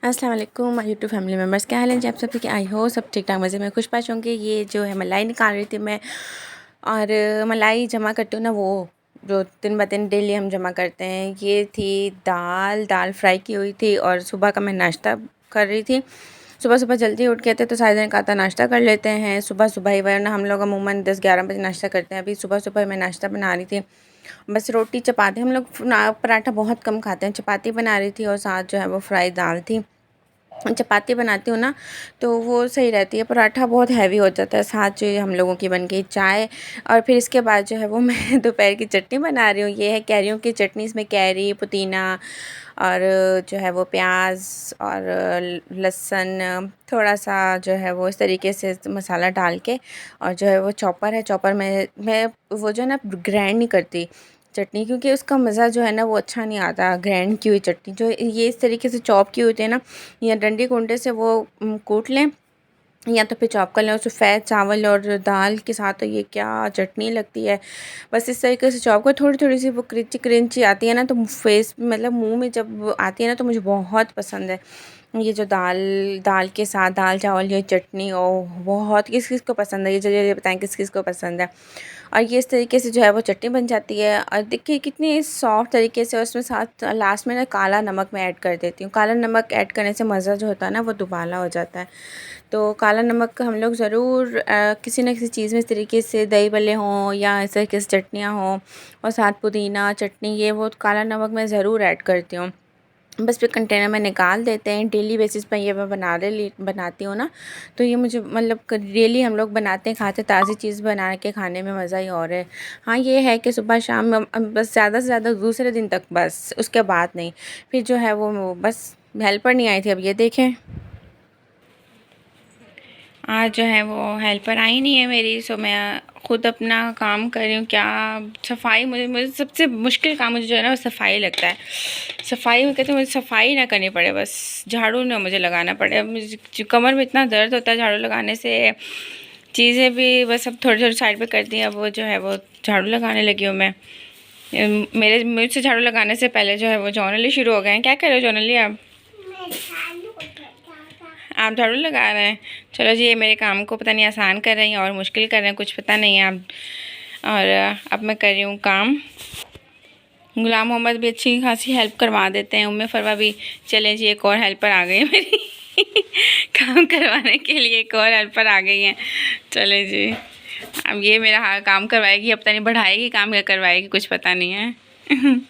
अस्सलाम वालेकुम my YouTube family members, क्या हाल है जी आप सब की। आई हो सब ठीक ठाक मज़े में खुश पाश होंगे। ये जो है मलाई निकाल रही थी मैं, और मलाई जमा करती हूँ ना, वो जो दिन ब दिन डेली हम जमा करते हैं। ये थी दाल फ्राई की हुई थी, और सुबह का मैं नाश्ता कर रही थी। सुबह सुबह जल्दी उठ के थे तो सारे दिन का नाश्ता कर लेते हैं सुबह सुबह ही, वरना हम लोग अमूमन 10-11 बजे नाश्ता करते हैं। अभी सुबह सुबह मैं नाश्ता बना रही थी, बस रोटी चपाती। हम लोग पराठा बहुत कम खाते हैं, चपाती बना रही थी और साथ जो है वो फ्राई दाल थी। चपाती बनाती हूँ ना तो वो सही रहती है, पराठा बहुत हैवी हो जाता है। साथ जो हम लोगों की बन गई चाय, और फिर इसके बाद जो है वो मैं दोपहर की चटनी बना रही हूँ। ये है कैरियों की चटनी, इसमें कैरी, पुदीना और जो है वो प्याज और लहसुन, थोड़ा सा जो है वो इस तरीके से मसाला डाल के, और जो है वो चॉपर है, चॉपर में मैं वो जो है ना ग्राइंड नहीं करती चटनी, क्योंकि उसका मज़ा जो है ना वो अच्छा नहीं आता ग्राइंड की हुई चटनी। जो ये इस तरीके से चॉप की होती है ना, या डंडे कुंडे से वो कूट लें, या तो फिर चॉप कर लें। और सफ़ेद चावल और दाल के साथ तो ये क्या चटनी लगती है। बस इस तरीके से चॉप कर, थोड़ी थोड़ी सी वो क्रंची क्रंची आती है ना, तो फेस मतलब मुंह में जब आती है ना तो मुझे बहुत पसंद है। ये जो दाल दाल के साथ दाल चावल ये चटनी, और बहुत किस किस को पसंद है, ये चलिए बताएं किस किस को पसंद है। और ये इस तरीके से जो है वो चटनी बन जाती है। और देखिए कितनी सॉफ्ट तरीके से, उसमें साथ लास्ट में ना काला नमक मैं ऐड कर देती हूँ। काला नमक ऐड करने से मज़ा जो होता है ना वो दुबाला हो जाता है। तो काला नमक हम लोग ज़रूर किसी न किसी चीज़ में, इस तरीके से दही भल्ले हों या इस तरीके से चटनियाँ हों, और साथ पुदीना चटनी, ये वो काला नमक मैं ज़रूर ऐड करती हूँ। बस फिर कंटेनर में निकाल देते हैं। डेली बेसिस पर ये मैं बनाती हूँ ना, तो ये मुझे मतलब डेली हम लोग बनाते हैं, खाते, ताज़ी चीज़ बना के खाने में मज़ा ही और है। हाँ, ये है कि सुबह शाम बस ज़्यादा से ज़्यादा दूसरे दिन तक, बस उसके बाद नहीं। फिर जो है वो बस हेल्पर नहीं आई थी, अब ये देखें आज जो है वो हेल्पर आई नहीं है मेरी, सो मैं खुद अपना काम कर रही हूँ। क्या सफाई, मुझे सबसे मुश्किल काम मुझे जो है ना वो सफाई लगता है। सफाई में कहते हैं मुझे सफाई ना करनी पड़े, बस झाड़ू ना मुझे लगाना पड़े। अब मुझे कमर में इतना दर्द होता है झाड़ू लगाने से, चीज़ें भी बस अब थोड़ी थोड़ी साइड पे कर दी। अब वो जो है वो झाड़ू लगाने लगी हूँ मैं। मुझसे झाड़ू लगाने से पहले जो है वो जॉनली शुरू हो गए हैं। क्या कर रहे हो जॉनली आप झाड़ू लगा रहे हैं। चलो जी, ये मेरे काम को पता नहीं आसान कर रही हैं और मुश्किल कर रहे हैं, कुछ पता नहीं है आप। और अब मैं कर रही हूँ काम। गुलाम मोहम्मद भी अच्छी खासी हेल्प करवा देते हैं, उम्मे फरवा भी। चलें जी, एक और हेल्पर आ गई है मेरी काम करवाने के लिए एक और हेल्पर आ गई हैं। चले जी, अब ये मेरा काम करवाएगी, अब पता नहीं बढ़ाएगी काम या करवाएगी, कुछ पता नहीं है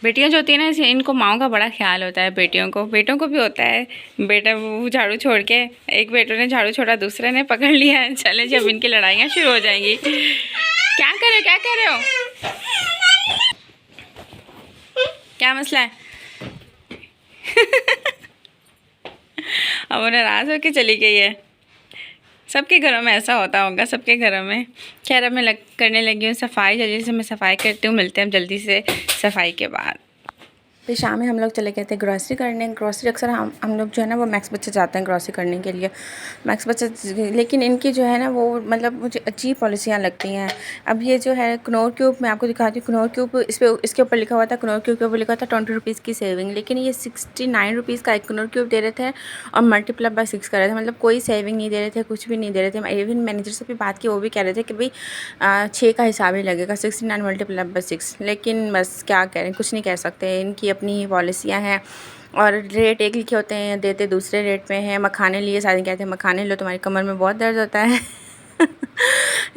बेटियां जो होती है ना, इनको माओ का बड़ा ख्याल होता है। बेटियों को, बेटों को भी होता है। बेटा वो झाड़ू छोड़ के, एक बेटों ने झाड़ू छोड़ा, दूसरे ने पकड़ लिया है। चले जब इनकी लड़ाइयाँ शुरू हो जाएंगी। क्या कर रहे हो क्या मसला है अब वो नाराज़ होकर चली गई है। सबके घरों में ऐसा होता होगा, सबके घरों में। खैर अब मैं करने लगी हूँ सफाई। जल्दी से मैं सफाई करती हूँ, मिलते हैं जल्दी से सफाई के बाद। फिर शाम में हम लोग चले गए थे ग्रॉसरी करने। ग्रॉसरी अक्सर हम लोग जो है ना वो मैक्स बचत जाते हैं ग्रॉसरी करने के लिए, मैक्स बचत। लेकिन इनकी जो है ना वो मतलब मुझे अजीब पॉलिसियाँ लगती हैं। अब ये जो है कनौर क्यूब, मैं आपको दिखाती हूँ। कनौर क्यूब इसके ऊपर लिखा हुआ था, कनौर क्यूब के ऊपर लिखा था 20 रुपीज़ की सेविंग, लेकिन ये 69 रुपीज़ का एक कनौर क्यूब दे रहे थे और मल्टीप्लाई बाय 6 कर रहे थे। मतलब कोई सेविंग नहीं दे रहे थे, कुछ भी नहीं दे रहे थे। इवन मैनेजर से भी बात की, वो भी कह रहे थे कि भाई 6 का हिसाब ही लगेगा, 69 मल्टीप्लाई बाय 6। लेकिन बस क्या करें, कुछ नहीं कह सकते, इनकी अपनी पॉलिसियाँ हैं। और रेट एक लिखे होते हैं, देते दूसरे रेट पे हैं। मखाने लिए, सारे कहते हैं मखाने लो, तुम्हारी कमर में बहुत दर्द होता है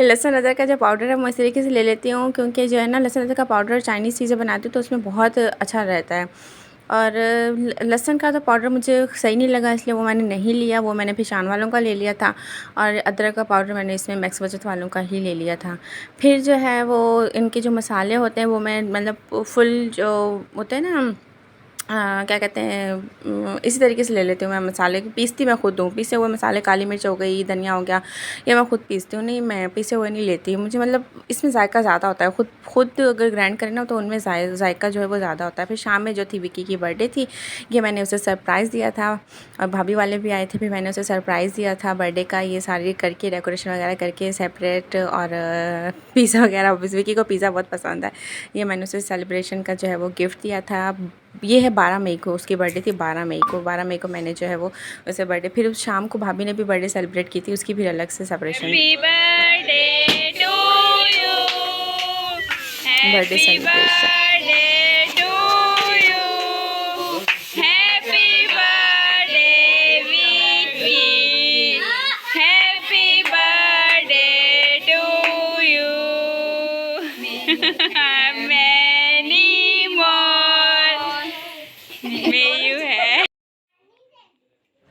लहसुन अदरक का जो पाउडर है मैं इस तरीके से ले लेती हूँ, क्योंकि जो है ना लहसुन अदरक का पाउडर चाइनीज़ चीज़ें बनाती हूँ तो उसमें बहुत अच्छा रहता है। और लहसुन का तो पाउडर मुझे सही नहीं लगा, इसलिए वो मैंने नहीं लिया। वो मैंने फिशान वालों का ले लिया था, और अदरक का पाउडर मैंने इसमें मैक्स बचत वालों का ही ले लिया था। फिर जो है वो इनके जो मसाले होते हैं वो मैं मतलब फुल जो होते हैं ना, क्या कहते हैं, इसी तरीके से ले लेती हूँ मैं मसाले। पीसती मैं खुद हूँ, पीसे हुए मसाले, काली मिर्च हो गई, धनिया हो गया, ये मैं खुद पीसती हूँ। नहीं, मैं पीसे हुए नहीं लेती, मुझे मतलब इसमें जायका ज़्यादा होता है। खुद अगर ग्राइंड करें ना तो उनमें जायका जो है वो ज़्यादा होता है। फिर शाम में जो थी, विक्की की बर्थडे थी, ये मैंने उसे सरप्राइज़ दिया था, और भाभी वाले भी आए थे, फिर मैंने उसे सरप्राइज़ दिया था बर्थडे का। ये सारी करके डेकोरेशन वगैरह करके सेपरेट, और पिज़्ज़ा वगैरह, विक्की को पिज़्ज़ा बहुत पसंद है, ये मैंने उसे सेलिब्रेशन का जो है वो गिफ्ट दिया था। ये है 12 मई को, उसकी बर्थडे थी 12 मई को। 12 मई को मैंने जो है वो उसे बर्थडे, फिर शाम को भाभी ने भी बर्थडे सेलिब्रेट की थी, उसकी फिर अलग से सेलिब्रेशन, बर्थडे सेलिब्रेशन।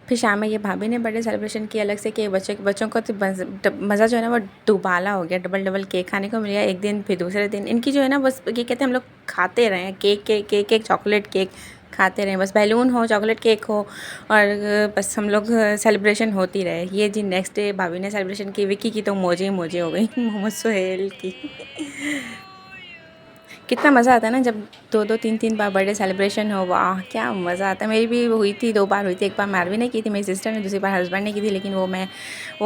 फिर शाम में ये भाभी ने बर्थडे सेलिब्रेशन किया अलग से कि बच्चों को तो मज़ा जो है ना वो दुबाला हो गया, डबल डबल केक खाने को मिल गया एक दिन, फिर दूसरे दिन इनकी जो है ना बस ये कहते हैं हम लोग खाते रहें, cake cake cake cake chocolate cake खाते रहें, बस बैलून हो, चॉकलेट केक हो, और बस हम लोग सेलिब्रेशन होती रहे। ये जी नेक्स्ट डे भाभी ने सेलिब्रेशन की, विक्की की तो मौजें ही मौजें हो गई, मोहम्मद सुहेल की। कितना मज़ा आता है ना जब 2-2 3-3 बार बर्थडे सेलिब्रेशन हो, वाह क्या मज़ा आता है। मेरी भी हुई थी, 2 बार हुई थी, एक बार मारवी ने की थी, मेरी सिस्टर ने, दूसरी बार हस्बैंड ने की थी, लेकिन वो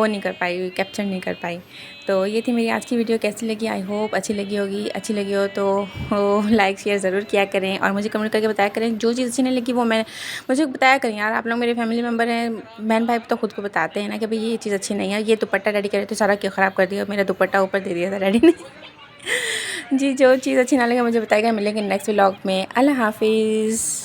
नहीं कर पाई, कैप्चर नहीं कर पाई। तो ये थी मेरी आज की वीडियो, कैसी लगी आई होप अच्छी लगी होगी। अच्छी लगी हो तो लाइक शेयर ज़रूर किया करें और मुझे कमेंट करके बताया करें। जो चीज़ अच्छी नहीं लगी वो मुझे बताया करें यार, आप लोग मेरे फैमिली मेम्बर हैं, बहन भाई तो खुद को बताते हैं ना कि भाई ये चीज़ अच्छी नहीं है। ये दुपट्टा रेडी करे तो सारा क्यों ख़राब कर दिया, मेरा दुपट्टा ऊपर दे दिया था रेडी ने। जी जो चीज़ अच्छी ना लगे मुझे बताइएगा। मिलेंगे नेक्स्ट व्लॉग में। अल्लाह हाफिज़।